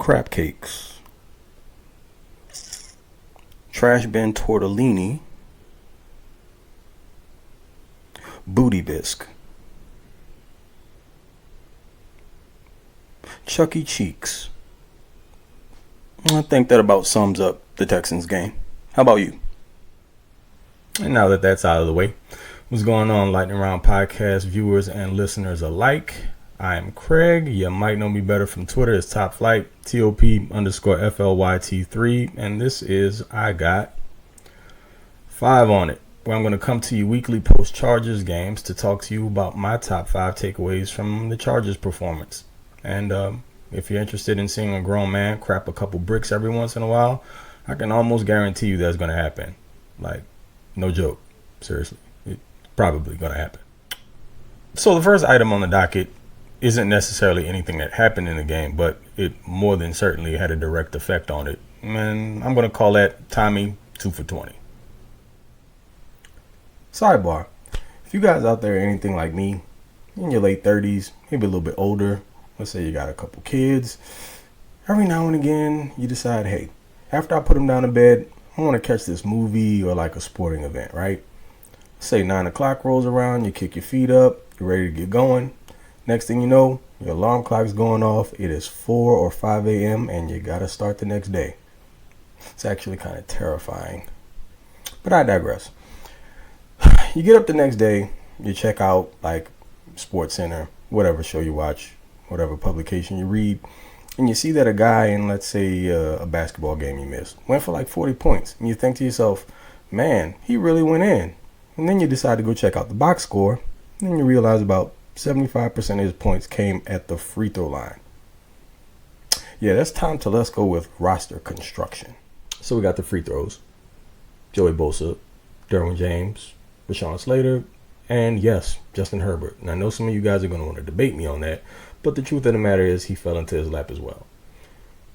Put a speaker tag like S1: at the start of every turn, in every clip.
S1: crab cakes, trash bin tortellini, booty bisque, Chucky Cheeks. I think that about sums up the Texans game. How about you?
S2: And now that that's out of the way, what's going on, Lightning Round podcast viewers and listeners alike? I am Craig. You might know me better from Twitter as Top Flight, TOP_FLYT3. And this is I Got 5 on it, where I'm going to come to you weekly post-Chargers games to talk to you about my top 5 takeaways from the Chargers performance. And if you're interested in seeing a grown man crap a couple bricks every once in a while, I can almost guarantee you that's going to happen. Like, no joke. Seriously. It's probably going to happen. So the first item on the docket isn't necessarily anything that happened in the game, but it more than certainly had a direct effect on it. And I'm going to call that Tommy 2 for 20. Sidebar. If you guys out there are anything like me, in your late 30s, maybe a little bit older, let's say you got a couple kids, every now and again you decide, hey, after I put them down to bed, I want to catch this movie or like a sporting event, right? Say 9 o'clock rolls around, you kick your feet up, you're ready to get going. Next thing you know, your alarm clock's going off. It is 4 or 5 a.m. and you got to start the next day. It's actually kind of terrifying. But I digress. You get up the next day, you check out like Sports Center, whatever show you watch, whatever publication you read, and you see that a guy in, let's say, a basketball game you missed went for like 40 points. And you think to yourself, man, he really went in. And then you decide to go check out the box score. And then you realize about 75% of his points came at the free throw line. Yeah, that's time to let's go with roster construction. So we got the free throws. Joey Bosa, Derwin James, Rashawn Slater, and yes, Justin Herbert. And I know some of you guys are going to want to debate me on that, but the truth of the matter is he fell into his lap as well.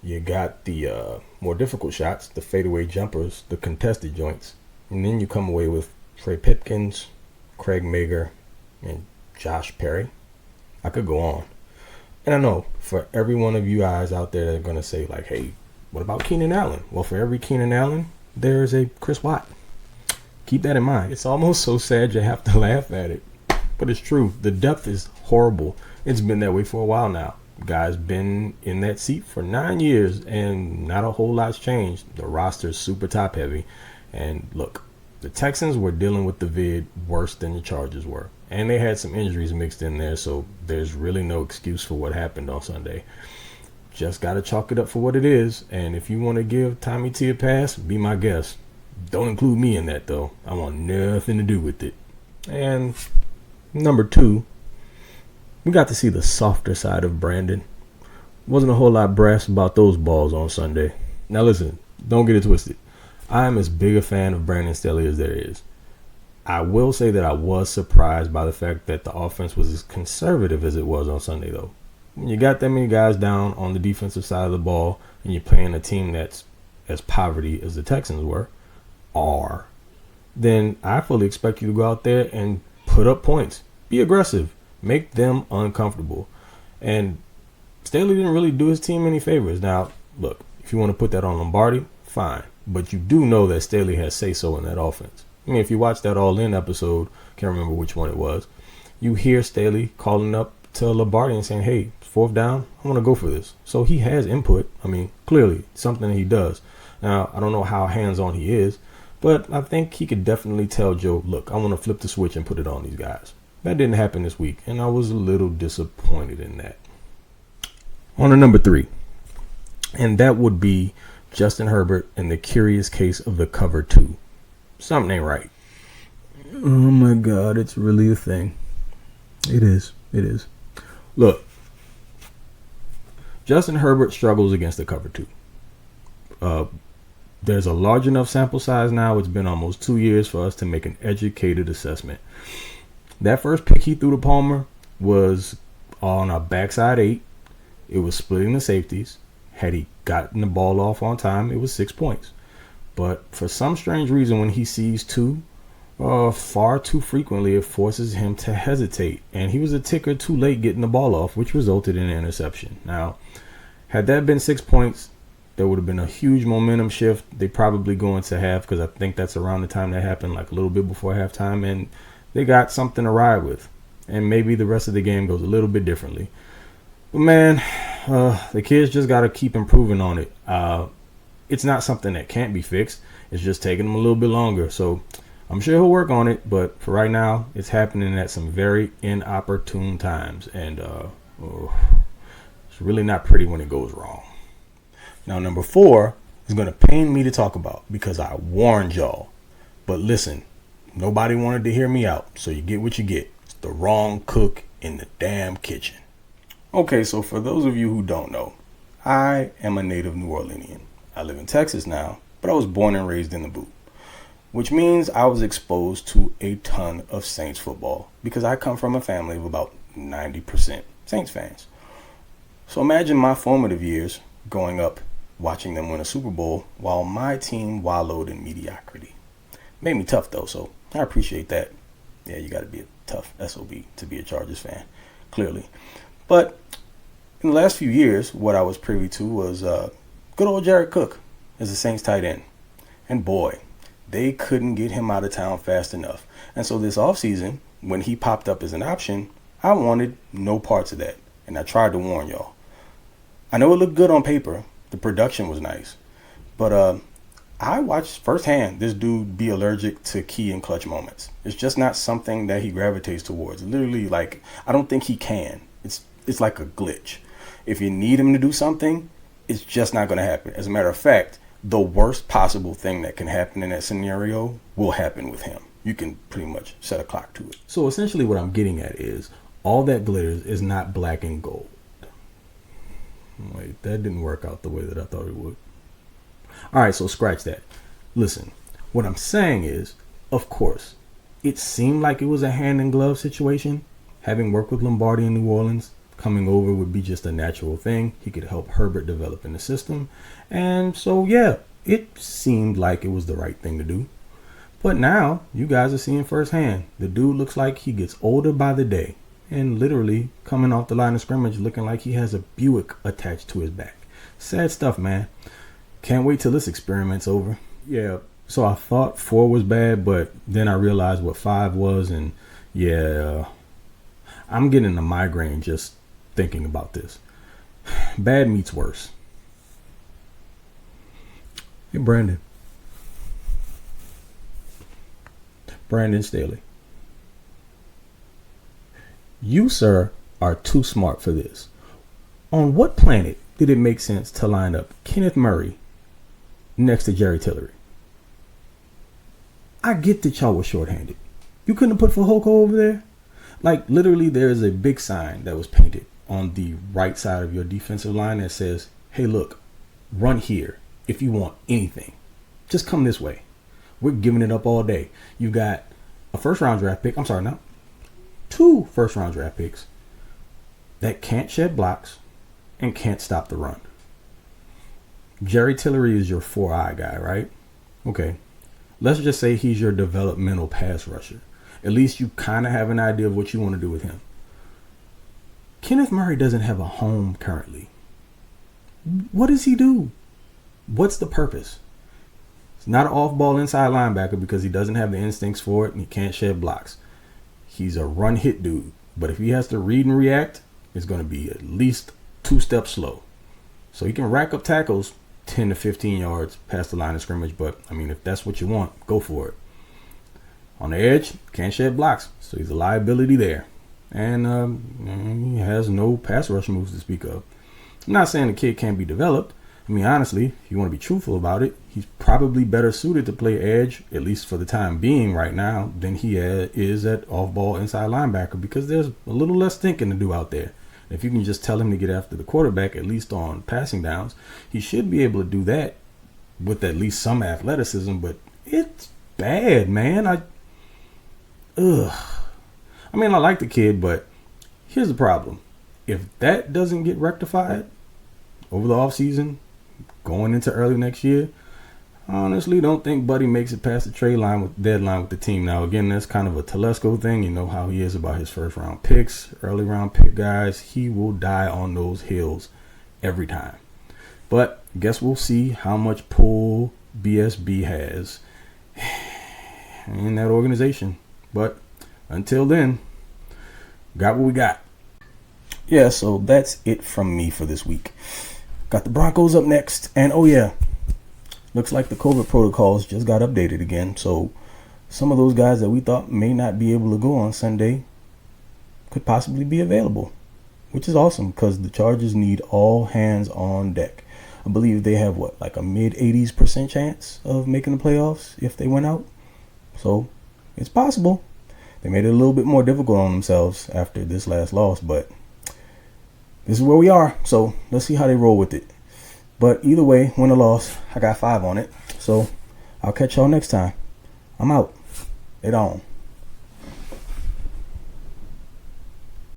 S2: You got the more difficult shots, the fadeaway jumpers, the contested joints, and then you come away with Trey Pipkins, Craig Mager, and Josh Perry. I could go on. And I know for every one of you guys out there that are going to say like, hey, what about Keenan Allen? Well, for every Keenan Allen, there's a Chris Watt. Keep that in mind. It's almost so sad you have to laugh at it. But it's true. The depth is horrible. It's been that way for a while now. Guy's been in that seat for 9 years and not a whole lot's changed. The roster's super top heavy. And look, the Texans were dealing with the vid worse than the Chargers were. And they had some injuries mixed in there, so there's really no excuse for what happened on Sunday. Just got to chalk it up for what it is. And if you want to give Tommy T a pass, be my guest. Don't include me in that, though. I want nothing to do with it. And number 2, we got to see the softer side of Brandon. Wasn't a whole lot brass about those balls on Sunday. Now listen, don't get it twisted. I'm as big a fan of Brandon Staley as there is. I will say that I was surprised by the fact that the offense was as conservative as it was on Sunday, though. When you got that many guys down on the defensive side of the ball and you're playing a team that's as poverty as the Texans are, then I fully expect you to go out there and put up points. Be aggressive. Make them uncomfortable. And Staley didn't really do his team any favors. Now, look, if you want to put that on Lombardi, fine. But you do know that Staley has say-so in that offense. I mean, if you watch that All-In episode, can't remember which one it was, you hear Staley calling up to Lombardi and saying, hey, 4th down, I want to go for this. So he has input. I mean, clearly, something he does. Now, I don't know how hands-on he is, but I think he could definitely tell Joe, look, I want to flip the switch and put it on these guys. That didn't happen this week, and I was a little disappointed in that. On to number 3, and that would be Justin Herbert and the curious case of the cover 2. Something ain't right. Oh my God, it's really a thing. It is. Look, Justin Herbert struggles against the cover 2. There's a large enough sample size now. It's been almost 2 years for us to make an educated assessment. That first pick he threw to Palmer was on a backside 8. It was splitting the safeties. Had he gotten the ball off on time, it was 6 points. But for some strange reason, when he sees 2, far too frequently, it forces him to hesitate. And he was a ticker too late getting the ball off, which resulted in an interception. Now, Had that been 6 points, there would have been a huge momentum shift. They probably go into half because I think that's around the time that happened, like a little bit before halftime, and they got something to ride with. And maybe the rest of the game goes a little bit differently. But man, the kids just got to keep improving on it. It's not something that can't be fixed. It's just taking them a little bit longer. So I'm sure he'll work on it. But for right now, it's happening at some very inopportune times. And it's really not pretty when it goes wrong.
S1: Now, number 4 is going to pain me to talk about because I warned y'all. But listen, nobody wanted to hear me out. So you get what you get. It's the wrong cook in the damn kitchen. Okay, so for those of you who don't know, I am a native New Orleanian. I live in Texas now, but I was born and raised in the Boot, which means I was exposed to a ton of Saints football because I come from a family of about 90% Saints fans. So imagine my formative years growing up watching them win a Super Bowl while my team wallowed in mediocrity. Made me tough though, so I appreciate that. Yeah, you got to be a tough SOB to be a Chargers fan, clearly. But in the last few years, what I was privy to was good old Jared Cook as the Saints tight end. And boy, they couldn't get him out of town fast enough. And so this offseason, when he popped up as an option, I wanted no parts of that. And I tried to warn y'all. I know it looked good on paper. The production was nice. But I watched firsthand this dude be allergic to key and clutch moments. It's just not something that he gravitates towards. Literally, like, I don't think he can. It's like a glitch. If you need him to do something, it's just not going to happen. As a matter of fact, the worst possible thing that can happen in that scenario will happen with him. You can pretty much set a clock to it.
S2: So essentially what I'm getting at is all that glitters is not black and gold. Wait, that didn't work out the way that I thought it would. All right, so scratch that. Listen, what I'm saying is, of course, it seemed like it was a hand in glove situation. Having worked with Lombardi in New Orleans, coming over would be just a natural thing. He could help Herbert develop in the system. And so, yeah, it seemed like it was the right thing to do. But now you guys are seeing firsthand. The dude looks like he gets older by the day and literally coming off the line of scrimmage looking like he has a Buick attached to his back. Sad stuff, man. Can't wait till this experiment's over. Yeah, so I thought 4 was bad, but then I realized what 5 was. And yeah, I'm getting a migraine just thinking about this. Bad meets worse. Hey, Brandon Staley. You, sir, are too smart for this. On what planet did it make sense to line up Kenneth Murray next to Jerry Tillery? I get that y'all were shorthanded. You couldn't have put Fehoko over there? Like, literally, there is a big sign that was painted on the right side of your defensive line that says, hey, look, run here if you want anything. Just come this way. We're giving it up all day. You got a first-round draft pick. I'm sorry, no. 2 first-round draft picks that can't shed blocks and can't stop the run. Jerry Tillery is your 4-eye guy, right? Okay. Let's just say he's your developmental pass rusher. At least you kind of have an idea of what you want to do with him. Kenneth Murray doesn't have a home currently. What does he do? What's the purpose? He's not an off-ball inside linebacker because he doesn't have the instincts for it and he can't shed blocks. He's a run-hit dude. But if he has to read and react, it's going to be at least 2 steps slow. So he can rack up tackles 10 to 15 yards past the line of scrimmage. But, I mean, if that's what you want, go for it. On the edge, can't shed blocks. So he's a liability there. And he has no pass rush moves to speak of. I'm not saying the kid can't be developed. I mean, honestly, if you want to be truthful about it, he's probably better suited to play edge, at least for the time being right now, than he is at off-ball inside linebacker because there's a little less thinking to do out there. If you can just tell him to get after the quarterback, at least on passing downs, he should be able to do that with at least some athleticism, but it's bad, man. I mean, I like the kid, but here's the problem. If that doesn't get rectified over the offseason, going into early next year, I honestly don't think Buddy makes it past the deadline with the team. Now, again, that's kind of a Telesco thing. You know how he is about his first-round picks, early-round pick guys. He will die on those hills
S1: every time. But guess we'll see how much pull BSB has in that organization. But until then, got what we got. Yeah, so that's it from me for this week. Got the Broncos up next. And oh yeah, looks like the COVID protocols just got updated again. So some of those guys that we thought may not be able to go on Sunday could possibly be available, which is awesome because the Chargers need all hands on deck. I believe they have like a mid-80s% chance of making the playoffs if they went out. So it's possible. They made it a little bit more difficult on themselves after this last loss, but this is where we are. So let's see how they roll with it. But either way, win or loss, I got 5 on it. So I'll catch y'all next time. I'm out. It on.